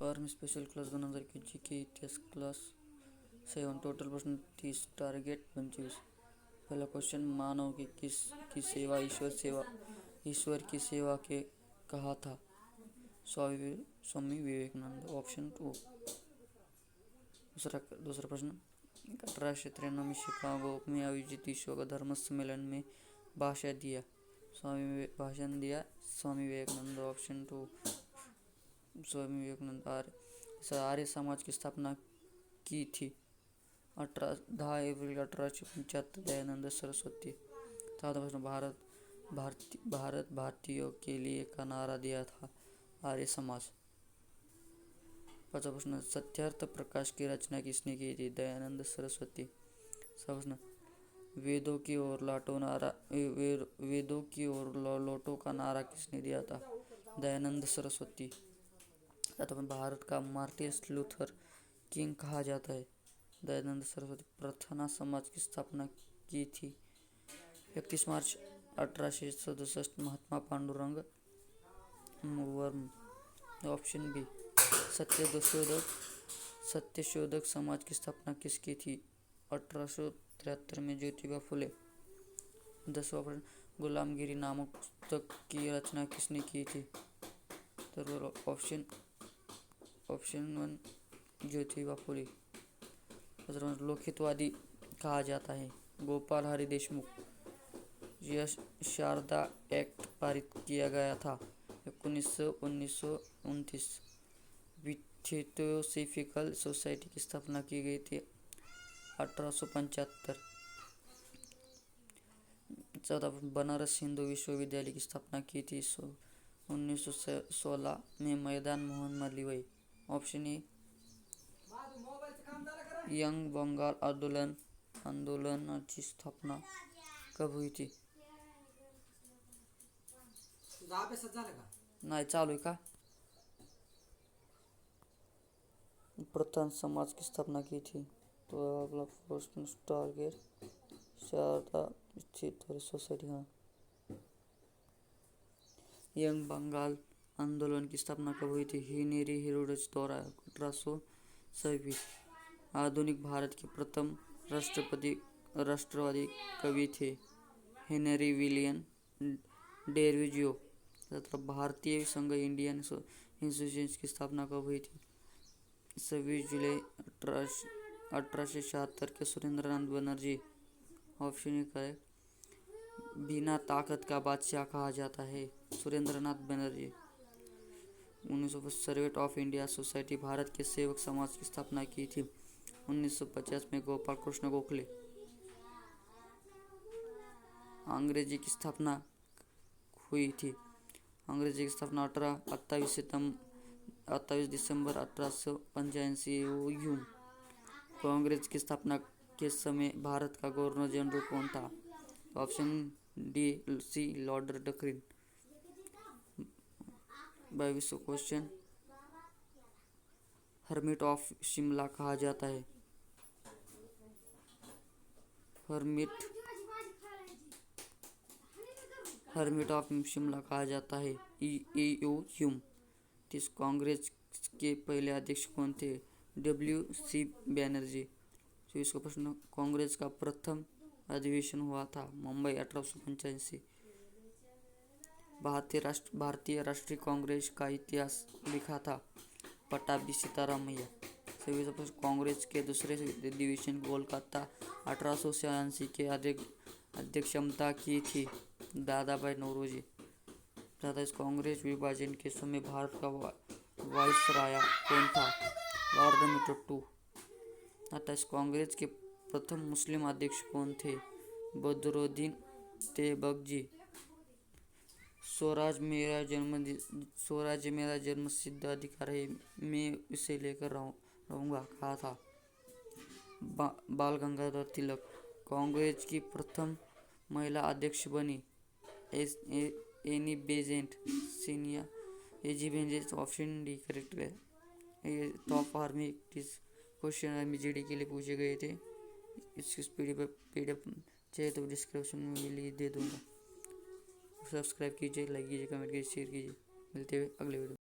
Army special class 2000 के इतिहास class 7 total प्रश्न 30 टारगेट 25। पहला क्वेश्चन, मानव की सेवा ईश्वर की सेवा के कहा था? स्वामी विवेकानंद। ऑप्शन 2। दूसरा प्रश्न, 1893 में शिकागो में आयोजित विश्व धर्म सम्मेलन में भाषण दिया स्वामी विवेकानंद। ऑप्शन 2 स्वामी विवेकानंद। आर्य समाज की स्थापना की थी? 10 अप्रैल 1875 दयानंद सरस्वती। चौथा प्रश्न, भारत भारतीयों के लिए का नारा दिया था आर्य समाज। पांचवा प्रश्न, सत्यार्थ प्रकाश की रचना किसने की थी? दयानंद सरस्वती। छठा प्रश्न, वेदों की ओर लौटो का नारा किसने दिया था? दयानंद सरस्वती। सातवां प्रश्न, भारत का मार्टिन लूथर किंग कहा जाता है? दयानंद सरस्वती। प्रार्थना समाज की स्थापना की थी? 31 मार्च 1867 महात्मा पांडुरंग वर्मा। Option B. सत्यशोधक समाज की स्थापना किसकी थी? 1873 में ज्योतिबा फुले। 10वां प्रश्न, गुलामगिरी नामक पुस्तक की रचना किसने की थी? ऑप्शन 1 ज्योतिबा फुले। लोकहितवादी कहा जाता है? गोपाल हरि देशमुख। शारदा एक्ट पारित किया गया था? 1929। थियोसॉफिकल सोसाइटी की स्थापना की गई थी? 1875। चौथा, बनारस हिंदू विश्वविद्यालय की स्थापना की थी? 1916 में मैदान Mohan Malviya. Option A. Young Bengal आंदोलनाची स्थापना कब हुई थी? नाही चालू आहे का? प्रथम समाज की स्थापना की थी? तो अगला प्रश्न, टारगेट शारदा सोसाइटी। हाँ। यंग बंगाल आंदोलन की स्थापना कब हुई थी? हेनरी हेरोल्ड्स द्वारा 1826। आधुनिक भारत के प्रथम राष्ट्रवादी कवि थे? Henry William Derozio. भारतीय संघ इंडियन एसोसिएशन की स्थापना कब हुई थी? 26 जुलाई 1876 के Surendranath Banerjee. Option A correct. बिना ताकत का बादशाह कहा जाता है? Surendranath Banerjee. 1950 servant of India society Bharat के सेवक समाज की स्थापना की थी? 1950 में गोपाल कृष्ण गोखले। अंग्रेजी की स्थापना हुई थी? अंग्रेजी की स्थापना 28 दिसंबर 1885 कांग्रेस की स्थापना के समय भारत का गवर्नर जनरल कौन था? Option D C lord Dufferin. 22वां क्वेश्चन, हर्मिट ऑफ शिमला कहा जाता है? हर्मिट ऑफ शिमला कहा जाता है? ह्यूम। कांग्रेस के पहले अध्यक्ष कौन थे? WC बैनर्जी। 24वां प्रश्न, कांग्रेस का प्रथम अधिवेशन हुआ था? मुंबई 1885। भारतीय राष्ट्रीय कांग्रेस का इतिहास लिखा था? पट्टाभी सीतारामैया। 26वां प्रश्न, कांग्रेस के दूसरे अधिवेशन कोलकाता 1886 के अध्यक्षता की थी? दादाभाई नौरोजी। 27 कांग्रेस विभाजन के समय भारत का वाइसराय कौन था? Lord Minto. 28 कांग्रेस के प्रथम मुस्लिम अध्यक्ष कौन थे? बदरुद्दीन तैयबजी। स्वराज मेरा जन्मसिद्ध अधिकार है, मैं इसे लेकर रहूंगा कहा था? बाल गंगाधर तिलक। कांग्रेस की प्रथम महिला अध्यक्ष बनी? Annie Besant senior. Option D correct है। Top army question army GD के लिए पूछे गए थे। इसकी पीडीएफ चाहिए तो डिस्क्रिप्शन में दे दूंगा। सब्सक्राइब कीजिए, लाइक कीजिए, कमेंट कीजिए, शेयर कीजिए। मिलते हुए अगले वीडियो।